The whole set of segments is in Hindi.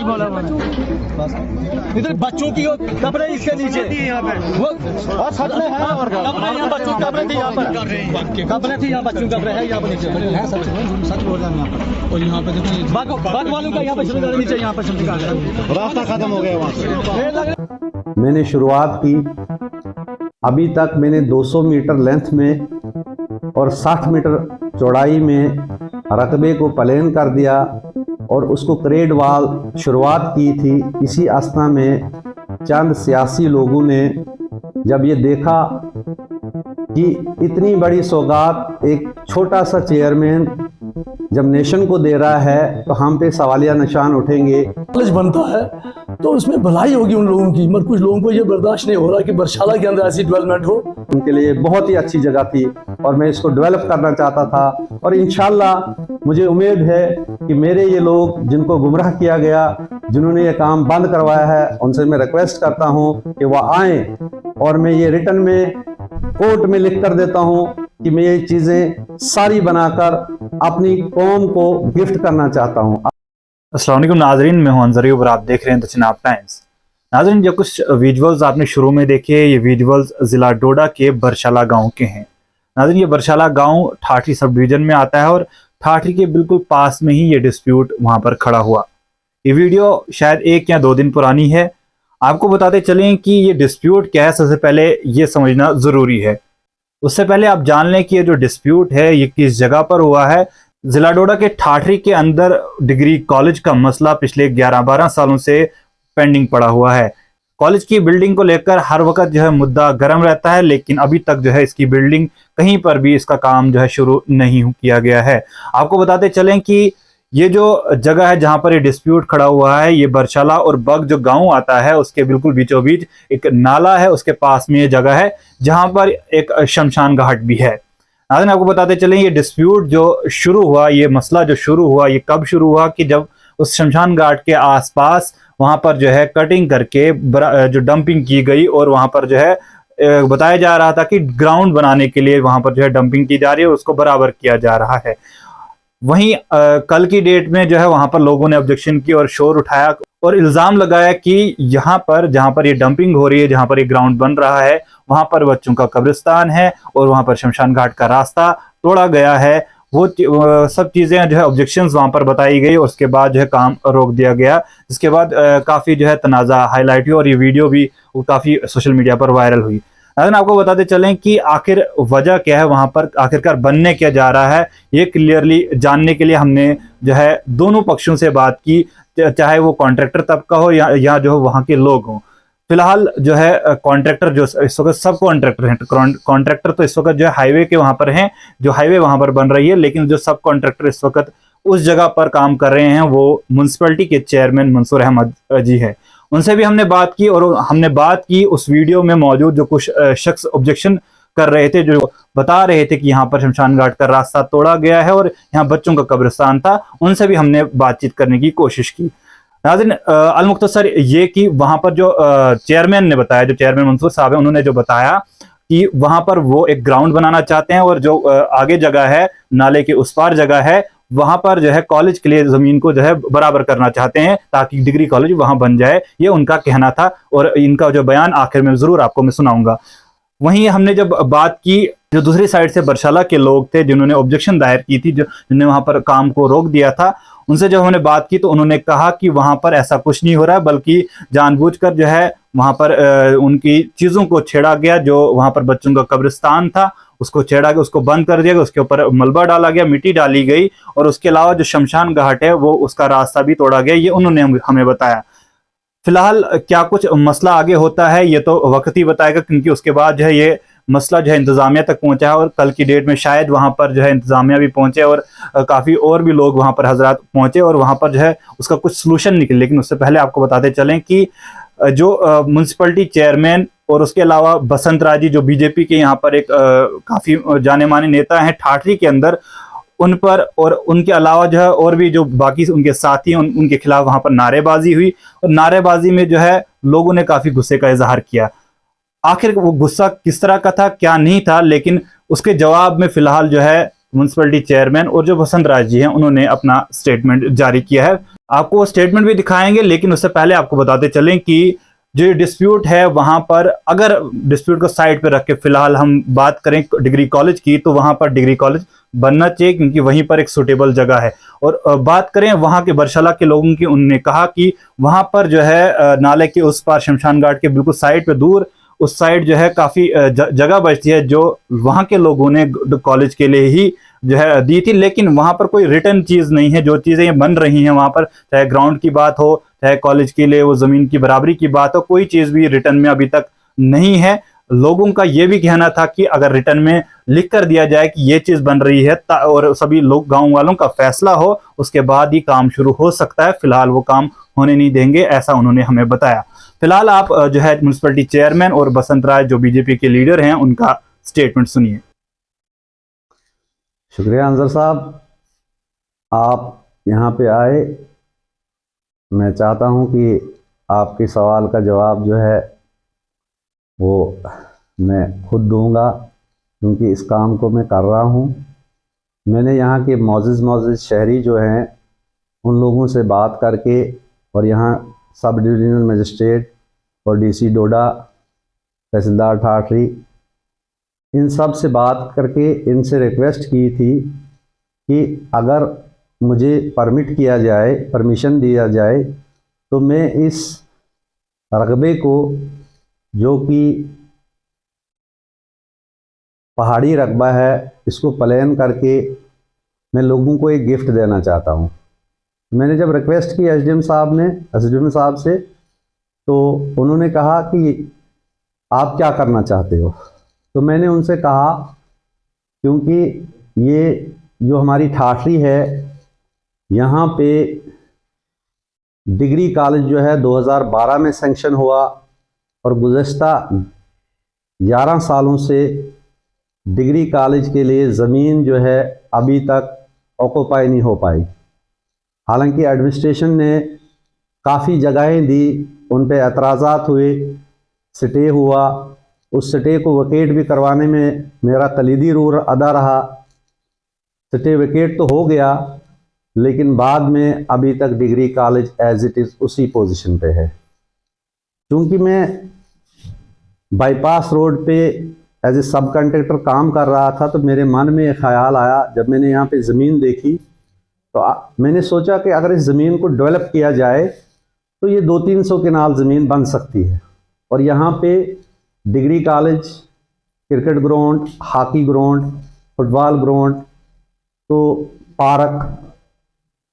बोला इधर बच्चों की कपड़े इसके नीचे वो और सच में है कपड़े यहाँ बच्चों के कपड़े थे यहाँ पर कपड़े थे यहाँ बच्चों के कपड़े है यहाँ पर नीचे है सच बोल रहे हैं यहाँ पर और यहाँ पे बाग वालों का यहाँ पर नीचे यहाँ पर रास्ता खत्म हो गया वहाँ से। मैंने शुरुआत की, अभी तक मैंने 200 मीटर लेंथ में और 60 मीटर चौड़ाई में रकबे को प्लेन कर दिया और उसको क्रेड वाल शुरुआत की थी। इसी अवस्था में चंद सियासी लोगों ने जब ये देखा कि इतनी बड़ी सौगात एक छोटा सा चेयरमैन जब नेशन को दे रहा है तो हम पे सवालिया निशान उठेंगे। कॉलेज बनता है तो उसमें भलाई होगी उन लोगों की, मगर कुछ लोगों को ये बर्दाश्त नहीं हो रहा कि बरशाला के अंदर ऐसी डेवलपमेंट हो। उनके लिए बहुत ही अच्छी जगह थी और मैं इसको डेवलप करना चाहता था और इंशाल्लाह मुझे उम्मीद है कि मेरे ये लोग जिनको गुमराह किया गया, जिन्होंने ये काम बंद करवाया है, उनसे मैं रिक्वेस्ट करता हूँ कि वह आए और मैं ये रिटर्न में कोर्ट में लिख कर देता हूँ कि मैं ये चीज़ें सारी बनाकर अपनी कौम को गिफ्ट करना चाहता हूँ। अस्सलाम वालेकुम नाजरीन, मैं हूं अंजरी और आप देख रहे हैं द चिनाब टाइम्स। नाजरीन, जो कुछ विजुअल्स आपने शुरू में देखे, ये विजुअल्स जिला डोडा के बरशाला गांव के हैं। नाजरीन, ये बरशाला गांव ठाठरी सब डिवीजन में आता है और ठाठरी के बिल्कुल पास में ही ये डिस्प्यूट वहां पर खड़ा हुआ। ये वीडियो शायद 1 या 2 दिन पुरानी है। आपको बताते चलें कि ये डिस्प्यूट क्या है, सबसे पहले ये समझना ज़रूरी है। उससे पहले आप जान लें कि ये जो डिस्प्यूट है ये किस जगह पर हुआ है। जिला डोडा के ठाठरी के अंदर डिग्री कॉलेज का मसला पिछले 11-12 सालों से पेंडिंग पड़ा हुआ है। कॉलेज की बिल्डिंग को लेकर हर वक्त जो है मुद्दा गर्म रहता है, लेकिन अभी तक जो है इसकी बिल्डिंग कहीं पर भी इसका काम जो है शुरू नहीं किया गया है। आपको बताते चलें कि ये जो जगह है जहां पर ये डिस्प्यूट खड़ा हुआ है, ये बरशाला और बग जो गांव आता है उसके बिल्कुल बीचों बीच एक नाला है, उसके पास में ये जगह है जहां पर एक शमशान घाट भी है। नाज़रीन, आपको बताते चलें ये डिस्प्यूट जो शुरू हुआ, ये मसला जो शुरू हुआ, ये कब शुरू हुआ कि जब उस शमशान घाट के आसपास वहां पर जो है कटिंग करके जो डंपिंग की गई और वहां पर जो है बताया जा रहा था कि ग्राउंड बनाने के लिए वहां पर जो है डंपिंग की जा रही है, उसको बराबर किया जा रहा है। वहीं कल की डेट में जो है वहां पर लोगों ने ऑब्जेक्शन की और शोर उठाया और इल्जाम लगाया कि यहाँ पर जहां पर ये डंपिंग हो रही है, जहां पर ये ग्राउंड बन रहा है, वहां पर बच्चों का कब्रिस्तान है और वहां पर शमशान घाट का रास्ता तोड़ा गया है। वो सब चीजें जो है ऑब्जेक्शंस वहां पर बताई गई और उसके बाद जो है काम रोक दिया गया, जिसके बाद काफी जो है तनाज़ा हाईलाइट हुई और ये वीडियो भी काफी सोशल मीडिया पर वायरल हुई। अगर आपको बताते चलें कि आखिर वजह क्या है, वहां पर आखिरकार बनने क्या जा रहा है, ये क्लियरली जानने के लिए हमने जो है दोनों पक्षों से बात की, चाहे वो कॉन्ट्रैक्टर तबका हो या जो वहां के लोग हों। फिलहाल जो है कॉन्ट्रैक्टर जो इस वक्त सब कॉन्ट्रैक्टर हैं, कॉन्ट्रैक्टर तो इस वक्त जो है हाईवे के वहां पर हैं, जो हाईवे वहां पर बन रही है, लेकिन जो सब कॉन्ट्रैक्टर इस वक्त उस जगह पर काम कर रहे हैं वो म्युनिसिपैलिटी के चेयरमैन मंसूर अहमद जी है। उनसे भी हमने बात की और हमने बात की उस वीडियो में मौजूद जो कुछ शख्स ऑब्जेक्शन कर रहे थे, जो बता रहे थे कि यहाँ पर शमशान घाट का रास्ता तोड़ा गया है और यहाँ बच्चों का कब्रिस्तान था, उनसे भी हमने बातचीत करने की कोशिश की। नाज़रीन, अलमुख्तसर ये कि वहां पर जो चेयरमैन ने बताया, जो चेयरमैन मंसूर साहब है, उन्होंने जो बताया कि वहां पर वो एक ग्राउंड बनाना चाहते हैं और जो आगे जगह है, नाले के उस पार जगह है, वहां पर जो है कॉलेज के लिए जमीन को जो है बराबर करना चाहते हैं ताकि डिग्री कॉलेज वहां बन जाए। ये उनका कहना था और इनका जो बयान आखिर में जरूर आपको मैं सुनाऊंगा। वहीं हमने जब बात की जो दूसरी साइड से बरशाला के लोग थे जिन्होंने ऑब्जेक्शन दायर की थी, जिन्होंने वहां पर काम को रोक दिया था, उनसे जब हमने बात की तो उन्होंने कहा कि वहां पर ऐसा कुछ नहीं हो रहा है, बल्कि जानबूझकर जो है वहां पर उनकी चीजों को छेड़ा गया। जो वहां पर बच्चों का कब्रिस्तान था उसको छेड़ा गया, उसको बंद कर दिया गया, उसके ऊपर मलबा डाला गया, मिट्टी डाली गई और उसके अलावा जो शमशान घाट है वो उसका रास्ता भी तोड़ा गया। ये उन्होंने हमें बताया। फिलहाल क्या कुछ मसला आगे होता है ये तो वक्त ही बताएगा, क्योंकि उसके बाद जो है ये मसला जो है इंतजामिया तक पहुंचा है और कल की डेट में शायद वहां पर जो है इंतजामिया भी पहुंचे और काफ़ी और भी लोग वहां पर हजरात पहुंचे और वहां पर जो है उसका कुछ सलूशन निकले। लेकिन उससे पहले आपको बताते चलें कि जो म्युनिसिपैलिटी चेयरमैन और उसके अलावा बसंत राजी जो बीजेपी के यहाँ पर एक काफ़ी जाने माने नेता हैं ठाठरी के अंदर, उन पर और उनके अलावा जो है और भी जो बाकी उनके साथी हैं उनके खिलाफ वहां पर नारेबाजी हुई और नारेबाजी में जो है लोगों ने काफ़ी गुस्से का इजहार किया। आखिर वो गुस्सा किस तरह का था, क्या नहीं था, लेकिन उसके जवाब में फिलहाल जो है म्युनिसिपैलिटी चेयरमैन और जो वसंत राज जी हैं उन्होंने अपना स्टेटमेंट जारी किया है। आपको वो स्टेटमेंट भी दिखाएंगे, लेकिन उससे पहले आपको बताते चलें कि जो डिस्प्यूट है वहां पर, अगर डिस्प्यूट को साइड पे रख के फिलहाल हम बात करें डिग्री कॉलेज की, तो वहां पर डिग्री कॉलेज बनना चाहिए क्योंकि वहीं पर एक सुटेबल जगह है। और बात करें वहां के बरशाला के लोगों की, उन्होंने कहा कि वहां पर जो है नाले के उस पार शमशान घाट के बिल्कुल साइड पे दूर उस साइड जो है काफी जगह बचती है जो वहां के लोगों ने कॉलेज के लिए ही जो है दी थी, लेकिन वहां पर कोई रिटर्न चीज नहीं है। जो चीजें बन रही हैं वहां पर, चाहे ग्राउंड की बात हो, चाहे कॉलेज के लिए वो जमीन की बराबरी की बात हो, कोई चीज भी रिटर्न में अभी तक नहीं है। लोगों का ये भी कहना था कि अगर रिटर्न में लिख कर दिया जाए कि ये चीज बन रही है और सभी लोग गांव वालों का फैसला हो, उसके बाद ही काम शुरू हो सकता है। फिलहाल वो काम होने नहीं देंगे, ऐसा उन्होंने हमें बताया। फिलहाल आप जो है म्युनिसिपैलिटी चेयरमैन और बसंत राज जो बीजेपी के लीडर हैं उनका स्टेटमेंट सुनिए। शुक्रिया अंजर साहब, आप यहाँ पे आए। मैं चाहता हूँ कि आपके सवाल का जवाब जो है वो मैं खुद दूंगा, क्योंकि इस काम को मैं कर रहा हूँ। मैंने यहाँ के मोअज़्ज़िज़ शहरी जो हैं उन लोगों से बात करके, और यहाँ सब डिविजनल मजिस्ट्रेट और डीसी डोडा, तहसीलदार ठाठरी, इन सब से बात करके इनसे रिक्वेस्ट की थी कि अगर मुझे परमिट किया जाए, परमिशन दिया जाए, तो मैं इस रकबे को, जो कि पहाड़ी रकबा है, इसको प्लान करके मैं लोगों को एक गिफ्ट देना चाहता हूँ। मैंने जब रिक्वेस्ट की एसडीएम साहब से, तो उन्होंने कहा कि आप क्या करना चाहते हो। तो मैंने उनसे कहा, क्योंकि ये जो हमारी ठाठरी है, यहाँ पे डिग्री कॉलेज जो है 2012 में सेंक्शन हुआ, और गुज़श्ता 11 सालों से डिग्री कॉलेज के लिए ज़मीन जो है अभी तक ऑक्यूपाई नहीं हो पाई। हालांकि एडमिनिस्ट्रेशन ने काफ़ी जगहें दी, उन पे एतराज़ात हुए, स्टे हुआ। उस स्टे को वैकेट भी करवाने में मेरा कलीदी रोल अदा रहा। स्टे वैकेट तो हो गया, लेकिन बाद में अभी तक degree college as it is उसी पोजीशन पे है। क्योंकि मैं बाईपास रोड पे एज ए सब कंट्रैक्टर काम कर रहा था, तो मेरे मन में एक ख्याल आया, जब मैंने यहाँ पे ज़मीन देखी तो मैंने सोचा कि अगर इस ज़मीन को डेवलप किया जाए तो ये 200-300 कनाल ज़मीन बन सकती है। और यहाँ पे degree college, cricket ground, hockey ground, football ground, तो पार्क,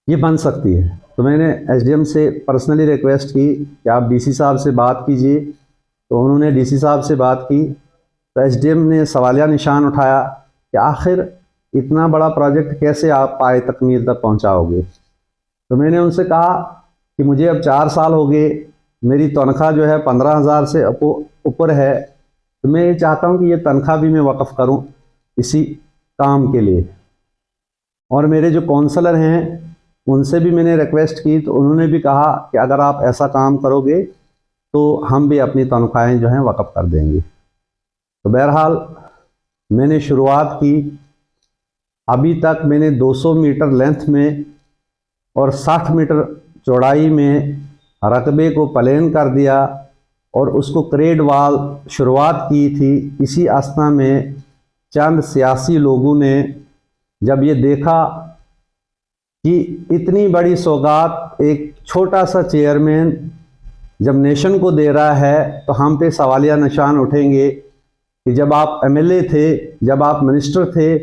ये बन सकती है। तो मैंने एसडीएम से पर्सनली रिक्वेस्ट की कि आप डीसी साहब से बात कीजिए। तो उन्होंने डीसी साहब से बात की, तो एसडीएम ने सवालिया निशान उठाया कि आखिर इतना बड़ा प्रोजेक्ट कैसे आप पाए तकमील तक पहुंचाओगे। तो मैंने उनसे कहा कि मुझे अब 4 साल हो गए, मेरी तनख्वाह जो है 15,000 से ऊपर है, तो मैं ये चाहता हूं कि ये तनख्वाह भी मैं वक़्फ़ करूं इसी काम के लिए। और मेरे जो काउंसलर हैं उनसे भी मैंने रिक्वेस्ट की, तो उन्होंने भी कहा कि अगर आप ऐसा काम करोगे तो हम भी अपनी तनख्वाहें जो हैं वक़्फ़ कर देंगे। तो बहरहाल मैंने शुरुआत की। अभी तक मैंने 200 मीटर लेंथ में और 60 मीटर चौड़ाई में रकबे को प्लान कर दिया, और उसको क्रेड वाल शुरुआत की थी। इसी अस्थना में चंद सियासी लोगों ने जब ये देखा कि इतनी बड़ी सौगात एक छोटा सा चेयरमैन जब नेशन को दे रहा है, तो हम पे सवालिया निशान उठेंगे कि जब आप एमएलए थे, जब आप मिनिस्टर थे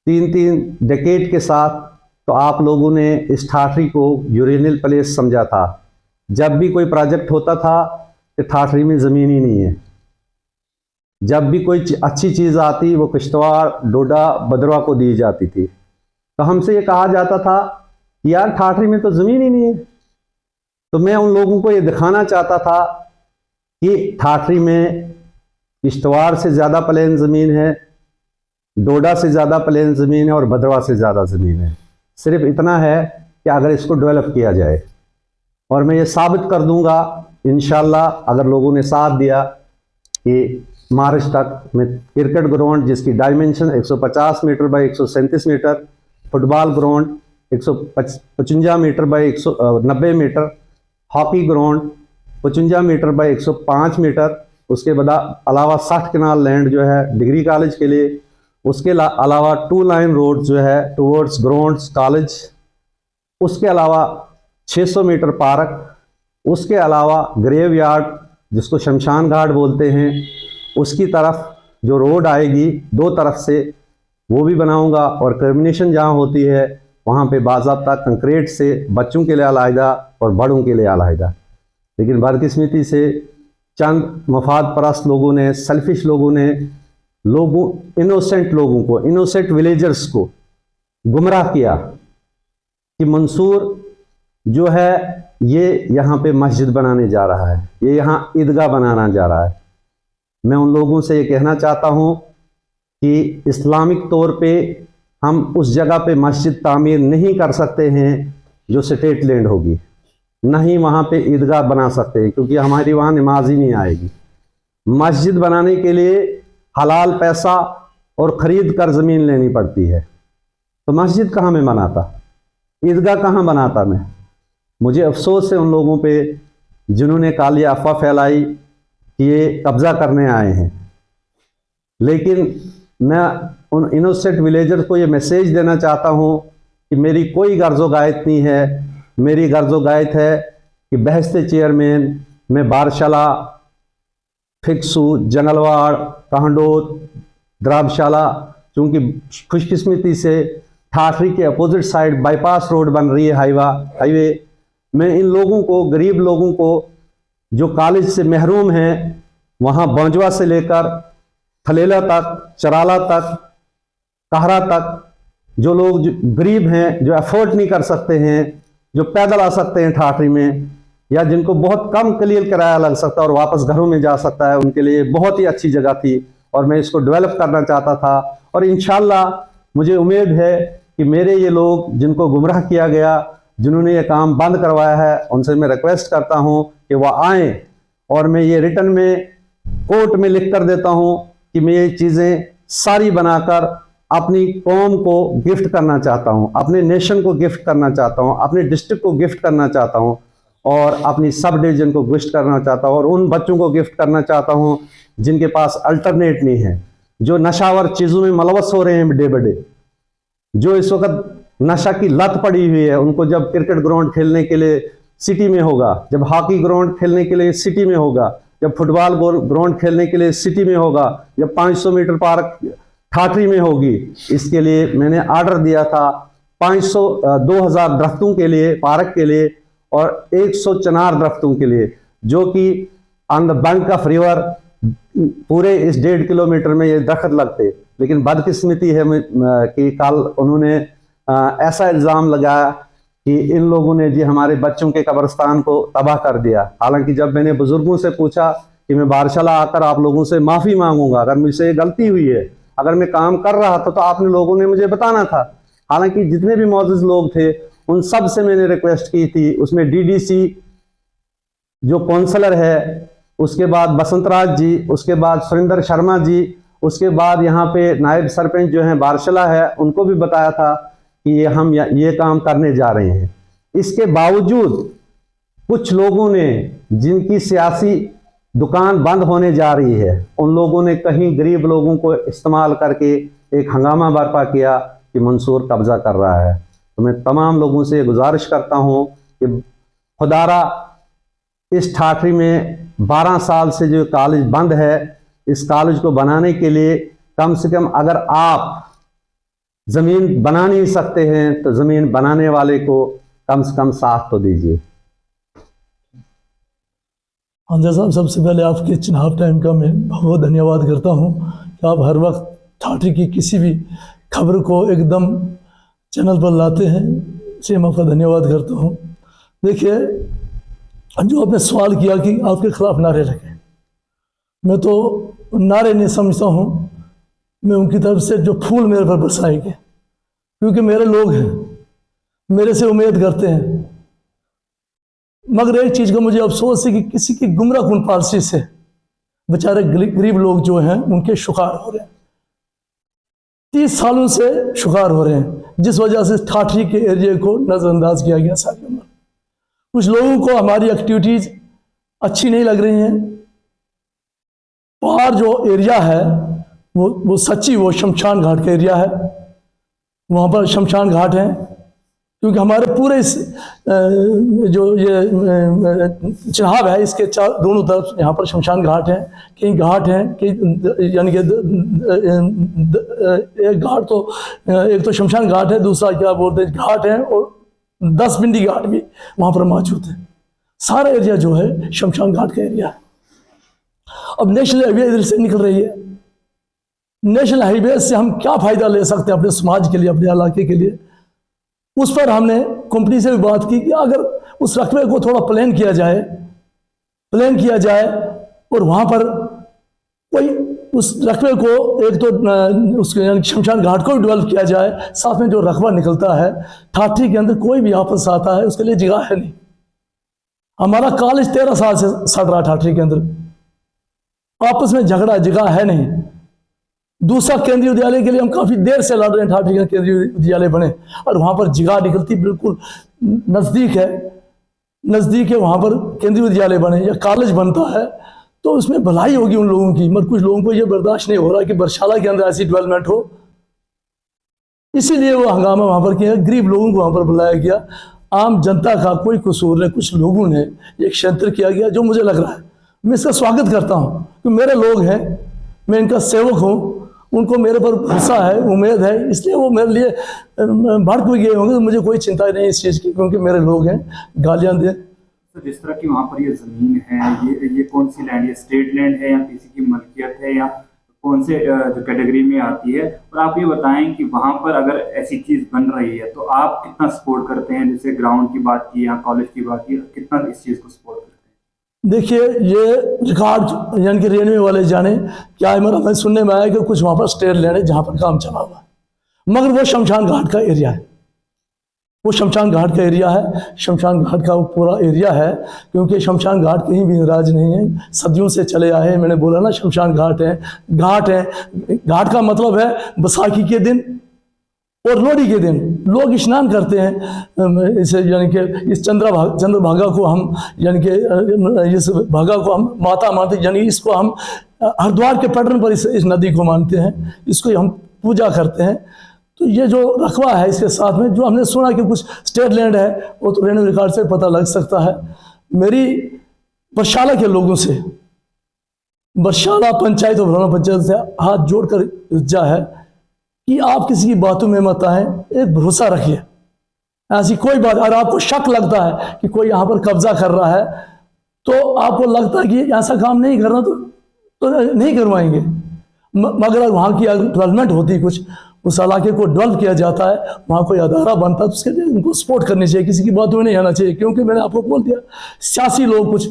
3-3 डेकेड के साथ, तो आप लोगों ने इस ठाठरी को यूरेनियल प्लेस समझा था। जब भी कोई प्रोजेक्ट होता था कि ठाठरी में ज़मीन ही नहीं है। जब भी कोई अच्छी चीज़ आती, वो किश्तवाड़, डोडा, भद्रवाह को दी जाती थी। तो हमसे ये कहा जाता था कि यार ठाठरी में तो ज़मीन ही नहीं है। तो मैं उन लोगों को ये दिखाना चाहता था कि ठाठरी में किश्तवाड़ से ज़्यादा प्लेन ज़मीन है, डोडा से ज़्यादा प्लेन ज़मीन है, और भद्रवाह से ज़्यादा ज़मीन है। सिर्फ इतना है कि अगर इसको डेवलप किया जाए, और मैं ये साबित कर दूंगा इंशाल्लाह, अगर लोगों ने साथ दिया, कि मार्च तक में क्रिकेट ग्राउंड जिसकी dimension 150 metre by 137 metre, football ground 155 metre by 190 metre, hockey ground 55 metre by 105 metre, उसके बाद अलावा 60 कनाल लैंड जो है डिग्री कॉलेज के लिए, उसके अलावा 2 लाइन रोड जो है टूवर्ड्स ग्राउंड्स कॉलेज, उसके अलावा 600 मीटर पार्क, उसके अलावा ग्रेव यार्ड जिसको शमशान घाट बोलते हैं उसकी तरफ जो रोड आएगी 2 तरफ से वो भी बनाऊंगा, और टर्मिनेशन जहाँ होती है वहाँ पे बाज़ाब्ता कंक्रीट से बच्चों के लिए अलहदा और बड़ों के लिए अलहदा। लेकिन बदकिस्मती से चंद मफाद परस्त लोगों ने, सेल्फिश लोगों ने इनोसेंट लोगों को, इनोसेंट विलेजर्स को गुमराह किया कि मंसूर जो है ये यहाँ पे मस्जिद बनाने जा रहा है, ये यहाँ ईदगाह बनाना जा रहा है। मैं उन लोगों से ये कहना चाहता हूँ कि इस्लामिक तौर पे हम उस जगह पे मस्जिद तामीर नहीं कर सकते हैं जो स्टेट लैंड होगी, ना ही वहाँ पे ईदगाह बना सकते हैं, क्योंकि हमारी वहाँ नमाज ही नहीं आएगी। मस्जिद बनाने के लिए हलाल पैसा और ख़रीद कर ज़मीन लेनी पड़ती है, तो मस्जिद कहाँ में बनाता, ईदगाह कहाँ बनाता मैं। मुझे अफसोस है उन लोगों पे जिन्होंने काली अफवाह फैलाई कि ये कब्ज़ा करने आए हैं। लेकिन मैं उन इनोसेंट विलेजर्स को ये मैसेज देना चाहता हूँ कि मेरी कोई गर्ज़ो गायत नहीं है। मेरी गर्ज़ो गायत है कि बहस्ते चेयरमैन में बारशाला, फिक्सू, जंगलवाड़, कहंडोत, द्राबशाला, चूँकि खुशकिस्मती से ठाठरी के अपोजिट साइड बाईपास रोड बन रही है, हाईवे, मैं इन लोगों को, गरीब लोगों को जो कॉलेज से महरूम हैं, वहाँ बौंजवा से लेकर थलेला तक, चराला तक, कहरा तक, जो लोग गरीब हैं, जो अफोर्ड नहीं कर सकते हैं, जो पैदल आ सकते हैं ठाठरी में, या जिनको बहुत कम कलील किराया लग सकता है और वापस घरों में जा सकता है, उनके लिए बहुत ही अच्छी जगह थी और मैं इसको डेवलप करना चाहता था। और इंशाल्लाह मुझे उम्मीद है कि मेरे ये लोग जिनको गुमराह किया गया, जिन्होंने ये काम बंद करवाया है, उनसे मैं रिक्वेस्ट करता हूँ कि वह आएँ, और मैं ये रिटर्न में कोर्ट में लिख कर देता हूँ कि मैं ये चीज़ें सारी बनाकर अपनी कौम को गिफ्ट करना चाहता हूँ, अपने नेशन को गिफ्ट करना चाहता हूँ, अपने डिस्ट्रिक्ट को गिफ्ट करना चाहता हूँ, और अपनी सब डिवीज़न को गिफ्ट करना चाहता हूँ, और उन बच्चों को गिफ्ट करना चाहता हूँ जिनके पास अल्टरनेट नहीं है, जो नशावर चीज़ों में मलवस हो रहे हैं डे बाय डे, जो इस वक्त नशा की लत पड़ी हुई है। उनको जब क्रिकेट ग्राउंड खेलने के लिए सिटी में होगा, जब हॉकी ग्राउंड खेलने के लिए सिटी में होगा, जब फुटबॉल ग्राउंड खेलने के लिए सिटी में होगा, जब 500 मीटर पार्क ठाठरी में होगी, इसके लिए मैंने ऑर्डर दिया था 2000 दरख्तों के लिए, पार्क के लिए, और 100 चिनार दरख्तों के लिए, जो कि on the bank of river पूरे इस 1.5 किलोमीटर में ये दरख्त लगते। लेकिन बदकिस्मती है कि कल उन्होंने ऐसा इल्ज़ाम लगाया कि इन लोगों ने जी हमारे बच्चों के कब्रिस्तान को तबाह कर दिया। हालांकि जब मैंने बुजुर्गों से पूछा कि मैं बारशाला आकर आप लोगों से माफ़ी मांगूंगा अगर मुझसे गलती हुई है, अगर मैं काम कर रहा था तो आपने लोगों ने मुझे बताना था। हालांकि जितने भी मौजूद लोग थे उन सब से मैंने रिक्वेस्ट की थी, उसमें डीडीसी जो काउंसलर है, उसके बाद बसंतराज जी, उसके बाद सुरेंद्र शर्मा जी, उसके बाद यहाँ पे नायब सरपंच जो हैं बारशाला है, उनको भी बताया था कि हम ये काम करने जा रहे हैं। इसके बावजूद कुछ लोगों ने, जिनकी सियासी दुकान बंद होने जा रही है, उन लोगों ने कहीं गरीब लोगों को इस्तेमाल करके एक हंगामा बर्पा किया कि मंसूर कब्जा कर रहा है। तो मैं तमाम लोगों से गुजारिश करता हूँ कि खुदारा इस ठाठरी में 12 साल से जो कॉलेज बंद है, इस कॉलेज को बनाने के लिए कम से कम अगर आप ज़मीन बना नहीं सकते हैं तो ज़मीन बनाने वाले को कम से कम साथ तो दीजिए। अंदर साहब, सबसे पहले आपके चुनाव टाइम का मैं बहुत धन्यवाद करता हूं कि आप हर वक्त ठाठरी की किसी भी खबर को एकदम चैनल पर लाते हैं, इसलिए मैं आपका धन्यवाद करता हूं। देखिए, जो आपने सवाल किया कि आपके खिलाफ नारे लगे, मैं तो नारे नहीं समझता हूं, मैं उनकी तरफ से जो फूल मेरे पर बरसाएंगे, क्योंकि मेरे लोग हैं, मेरे से उम्मीद करते हैं। मगर एक चीज़ का मुझे अफसोस है कि किसी की गुमराह कुन पॉलिसी से बेचारे गरीब लोग जो हैं उनके शिकार हो रहे हैं, 30 सालों से शिकार हो रहे हैं, जिस वजह से ठाठरी के एरिया को नज़रअंदाज किया गया सारी उम्र। कुछ लोगों को हमारी एक्टिविटीज़ अच्छी नहीं लग रही हैं। पहाड़ जो एरिया है वो सच्ची वो शमशान घाट का एरिया है, वहाँ पर शमशान घाट है, क्योंकि हमारे पूरे इस जो ये चिनाब है इसके दोनों तरफ यहाँ पर शमशान घाट हैं, कई घाट हैं, कई यानी कि एक घाट तो एक तो शमशान घाट है, दूसरा क्या बोलते हैं घाट है, और 10 बिंदी घाट भी वहाँ पर मौजूद है। सारा एरिया जो है शमशान घाट का एरिया है। अब नेशनल हाईवे इधर से निकल रही है, नेशनल हाईवे से हम क्या फ़ायदा ले सकते हैं अपने समाज के लिए, अपने इलाके के लिए। उस पर हमने कंपनी से भी बात की कि अगर उस रकबे को थोड़ा प्लान किया जाए और वहाँ पर कोई उस रकबे को एक तो उसके यानी शमशान घाट को भी डेवलप किया जाए, साथ में जो रकबा निकलता है ठाठरी के अंदर कोई भी आपस आता है उसके लिए जगह है नहीं। हमारा कॉलेज 13 साल से सड़ रहा ठाठरी के अंदर, आपस में झगड़ा, जगह है नहीं। दूसरा केंद्रीय विद्यालय के लिए हम काफ़ी देर से लड़ रहे हैं, ठाठरी का केंद्रीय विद्यालय बने और वहाँ पर जगह निकलती बिल्कुल नज़दीक है वहाँ पर केंद्रीय विद्यालय बने या कॉलेज बनता है तो उसमें भलाई होगी उन लोगों की, मगर कुछ लोगों को ये बर्दाश्त नहीं हो रहा कि बरशाला के अंदर ऐसी डेवलपमेंट हो, इसीलिए वो हंगामा वहाँ पर किया, गरीब लोगों को वहाँ पर बुलाया गया। आम जनता का कोई कसूर नहीं, कुछ लोगों ने एक षड्यंत्र किया गया जो मुझे लग रहा है, मैं इसका स्वागत करता हूँ कि मेरे लोग हैं, मैं इनका सेवक हूँ, उनको मेरे पर भरोसा है, उम्मीद है, इसलिए वो मेरे लिए भड़क भी गए होंगे, तो मुझे कोई चिंता नहीं इस चीज़ की, क्योंकि मेरे लोग हैं। गालियाँ दें तो जिस तरह की वहाँ पर ये ज़मीन है, ये कौन सी लैंड, ये स्टेट लैंड है या किसी की मलकियत है या कौन से जो कैटेगरी में आती है, और आप ये बताएं कि वहाँ पर अगर ऐसी चीज़ बन रही है तो आप कितना सपोर्ट करते हैं? जैसे ग्राउंड की बात की या कॉलेज की बात की, कितना इस चीज़ को सपोर्ट करते हैं? देखिए, ये रिकॉर्ड यानी कि रेलवे वाले जाने क्या है, मेरा मैं सुनने में आया कि कुछ वहाँ पर स्टेट लैंड है जहाँ पर काम चला हुआ है, मगर वो शमशान घाट का एरिया है, वो शमशान घाट का एरिया है, शमशान घाट का वो पूरा एरिया है, क्योंकि शमशान घाट कहीं भी नाराज नहीं है, सदियों से चले आए हैं। मैंने बोला ना शमशान घाट है, घाट का मतलब है बैसाखी के दिन और लोहड़ी के दिन लोग स्नान करते हैं, इसे यानी कि इस चंद्रभागा को हम यानी कि इस भागा को हम माता मानते, यानी इसको हम हरिद्वार के पैटर्न पर इस नदी को मानते हैं, इसको हम पूजा करते हैं। तो ये जो रकबा है इसके साथ में जो हमने सुना कि कुछ स्टेट लैंड है, वो तो रेवेन्यू रिकॉर्ड से पता लग सकता है। मेरी बरशाला के लोगों से, बरशाला पंचायत और भ्रमण पंचायत से हाथ जोड़कर इल्जा है कि आप किसी की बातों में मत आए, एक भरोसा रखिए। ऐसी कोई बात, अगर आपको शक लगता है कि कोई यहाँ पर कब्जा कर रहा है, तो आपको लगता है कि ऐसा काम नहीं करना तो नहीं करवाएंगे, मगर वहाँ की डेवलपमेंट होती, कुछ उस इलाके को डेवलप किया जाता है, वहाँ कोई अदारा बनता है, तो उसके लिए उनको सपोर्ट करनी चाहिए, किसी की बातों में नहीं आना चाहिए। क्योंकि मैंने आपको बोल दिया, सियासी लोग कुछ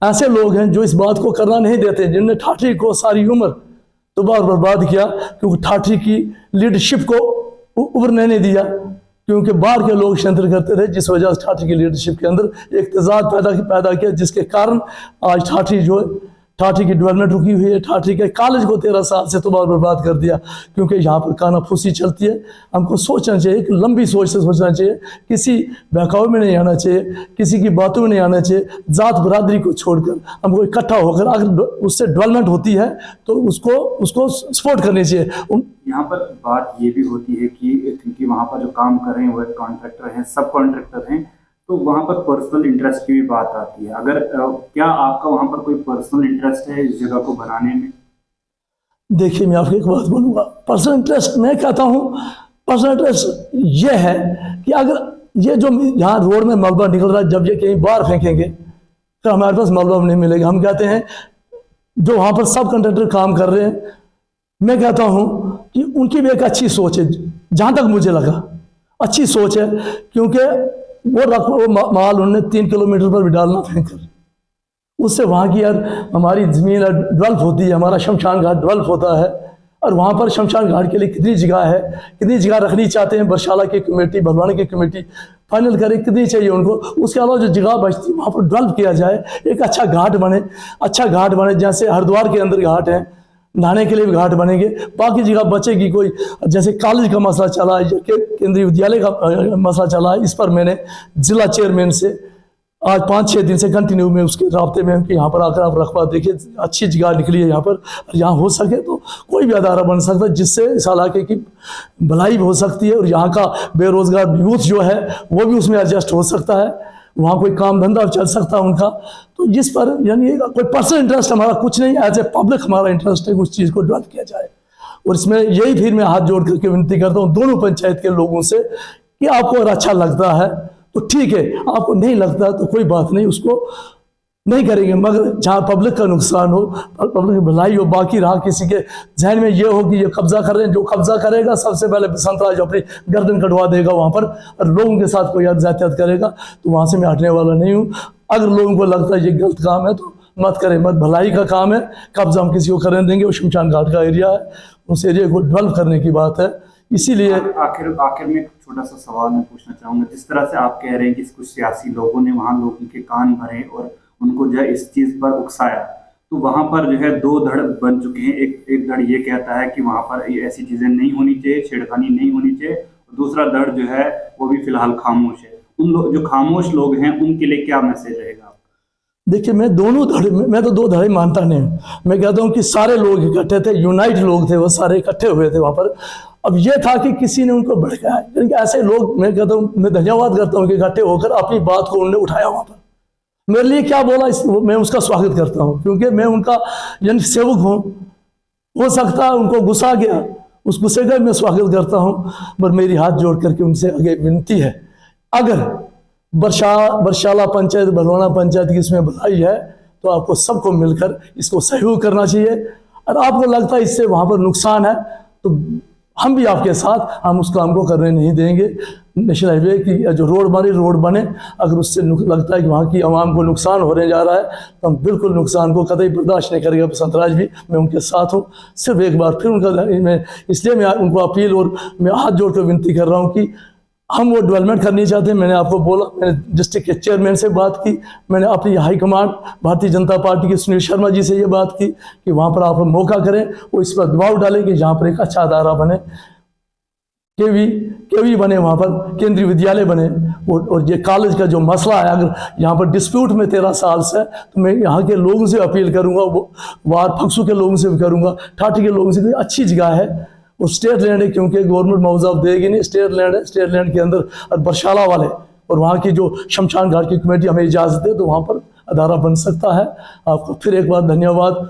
ऐसे लोग हैं जो इस बात को करना नहीं देते, जिनने ठाठरी को सारी उम्र दोबारा बर्बाद किया, क्योंकि ठाठरी की लीडरशिप को उभरने नहीं दिया, क्योंकि बाहर के लोग षड्यंत्र करते थे, जिस वजह से ठाठरी की लीडरशिप के अंदर एक तेजाब पैदा किया, जिसके कारण आज ठाठरी की डेवलपमेंट रुकी हुई है। ठाठरी के कॉलेज को 13 साल से तो बर्बाद कर दिया, क्योंकि यहाँ पर कानाफूसी चलती है। हमको सोचना चाहिए, एक लंबी सोच से सोचना चाहिए, किसी बहकावे में नहीं आना चाहिए, किसी की बातों में नहीं आना चाहिए। जात बरादरी को छोड़कर हमको इकट्ठा होकर अगर उससे डेवलपमेंट होती है तो उसको सपोर्ट करनी चाहिए। यहाँ पर बात ये भी होती है कि क्योंकि वहाँ पर जो काम कर रहे हैं वो एक कॉन्ट्रैक्टर हैं, सब कॉन्ट्रैक्टर हैं, तो वहाँ पर पर्सनल इंटरेस्ट की भी बात आती है। अगर क्या आपका वहाँ पर कोई पर्सनल इंटरेस्ट है इस जगह को बनाने में? देखिए, मैं आपको एक बात बोलूँगा, पर्सनल इंटरेस्ट मैं कहता हूँ, पर्सनल इंटरेस्ट ये है कि अगर ये जो यहाँ रोड में मलबा निकल रहा है, जब ये कहीं बाहर फेंकेंगे तो हमारे पास मलबा नहीं मिलेगा। हम कहते हैं जो वहाँ पर सब कॉन्ट्रैक्टर काम कर रहे हैं, मैं कहता हूँ कि उनकी भी एक अच्छी सोच है, जहाँ तक मुझे लगा अच्छी सोच है, क्योंकि वो माल उन्होंने 3 किलोमीटर पर भी डालना फेंककर, उससे वहाँ की यार हमारी ज़मीन डेवलप होती है, हमारा शमशान घाट डेवलप होता है। और वहाँ पर शमशान घाट के लिए कितनी जगह है, कितनी जगह रखनी चाहते हैं बरशाला की कमेटी, भलवाना की कमेटी फाइनल करे कितनी चाहिए उनको। उसके अलावा जो जगह बचती है वहाँ पर डेवलप किया जाए, एक अच्छा घाट बने जैसे हरिद्वार के अंदर घाट है, नहाने के लिए भी घाट बनेंगे, बाकी जगह बचेगी। कोई जैसे कॉलेज का मसला चला है, केंद्रीय विद्यालय का मसला चला है, इस पर मैंने जिला चेयरमैन से आज 5-6 दिन से कंटिन्यू में उसके राब्ते में कि यहाँ पर आकर आप रकबा देखिए, अच्छी जगह निकली है यहाँ पर, यहाँ हो सके तो कोई भी अदारा बन सकता है जिससे इस इलाके की भलाई हो सकती है और यहाँ का बेरोजगार यूथ जो है वो भी उसमें एडजस्ट हो सकता है, वहाँ कोई काम धंधा चल सकता है उनका। तो जिस पर यानी कोई पर्सनल इंटरेस्ट हमारा कुछ नहीं, एज ए पब्लिक हमारा इंटरेस्ट है उस चीज़ को डेवलप किया जाए। और इसमें यही फिर मैं हाथ जोड़ करके विनती करता हूँ दोनों पंचायत के लोगों से कि आपको अगर अच्छा लगता है तो ठीक है, आपको नहीं लगता तो कोई बात नहीं, उसको नहीं करेंगे, मगर जहाँ पब्लिक का नुकसान हो, पब्लिक की भलाई हो, बाकी रहा किसी के जहन में ये हो कि ये कब्जा कर रहे हैं, जो कब्जा करेगा सबसे पहले बसंतराज अपनी गर्दन कटवा देगा वहाँ पर, और लोगों के साथ कोई ज्यादतियात करेगा तो वहाँ से मैं हटने वाला नहीं हूँ। अगर लोगों को लगता है ये गलत काम है तो मत करें, मत, भलाई का काम है, कब्जा हम किसी को करने देंगे। वो शमशान घाट का एरिया है, उस एरिया को डेवलप करने की बात है, इसीलिए आखिर में एक छोटा सा सवाल मैं पूछना चाहूंगा। जिस तरह से आप कह रहे हैं कि कुछ सियासी लोगों ने वहां लोगों के कान भरे और उनको जो है इस चीज पर उकसाया, तो वहां पर जो है दो धड़ बन चुके हैं। एक धड़ ये कहता है कि वहां पर ये ऐसी चीजें नहीं होनी चाहिए, छेड़खानी नहीं होनी चाहिए, और दूसरा धड़ जो है वो भी फिलहाल खामोश है। उन लोग जो खामोश लोग हैं उनके लिए क्या मैसेज रहेगा? देखिए, मैं तो दो धड़े मानता नहीं हूँ। मैं कहता हूँ कि सारे लोग इकट्ठे थे, यूनाइट लोग थे, वो सारे इकट्ठे हुए थे वहाँ पर। अब ये था कि किसी ने उनको भड़काया, यानी ऐसे लोग, मैं कहता हूँ, मैं धन्यवाद करता हूँ कि इकट्ठे होकर अपनी बात को उन्होंने उठाया वहाँ पर। मेरे लिए क्या बोला मैं उसका स्वागत करता हूँ, क्योंकि मैं उनका यानी सेवक हूँ। हो सकता है उनको गुस्सा गया, उस गुस्से का मैं स्वागत करता हूँ, पर मेरी हाथ जोड़ करके उनसे आगे विनती है, अगर बरशाला पंचायत, भलवाना पंचायत की इसमें भलाई है तो आपको सबको मिलकर इसको सहयोग करना चाहिए। और आपको लगता है इससे वहाँ पर नुकसान है तो हम भी आपके साथ, हम उस काम को करने नहीं देंगे। नेशनल हाईवे की जो रोड बने, अगर उससे लगता है कि वहाँ की आवाम को नुकसान होने जा रहा है तो हम बिल्कुल नुकसान को कतई बर्दाश्त नहीं करेंगे। बसंतराज भी, मैं उनके साथ हूँ। सिर्फ एक बार फिर इसलिए मैं उनको अपील और मैं हाथ जोड़ कर विनती कर रहा हूँ कि हम वो डेवलपमेंट करनी चाहते हैं। मैंने आपको बोला, मैंने डिस्ट्रिक्ट के चेयरमैन से बात की, मैंने अपनी हाईकमांड भारतीय जनता पार्टी के सुनील शर्मा जी से ये बात की कि वहाँ पर आप मौका करें, वो इस पर दबाव डालें कि जहाँ पर एक अच्छा अदारा बने, केवी बने, वहाँ पर केंद्रीय विद्यालय बने। और ये कॉलेज का जो मसला है, अगर यहाँ पर डिस्प्यूट में 13 साल से, तो मैं यहाँ के लोगों से अपील करूँगा, वो वार फक्सू के लोगों से भी करूँगा, ठाठी के लोगों से भी, अच्छी जगह है, वो स्टेट लैंड है, क्योंकि गवर्नमेंट मुआवजा देगी नहीं, स्टेट लैंड है, स्टेट लैंड के अंदर और बरशाला वाले और वहाँ की जो शमशान घाट की कमेटी हमें इजाज़त दे तो वहाँ पर अदारा बन सकता है। आपको फिर एक बार धन्यवाद।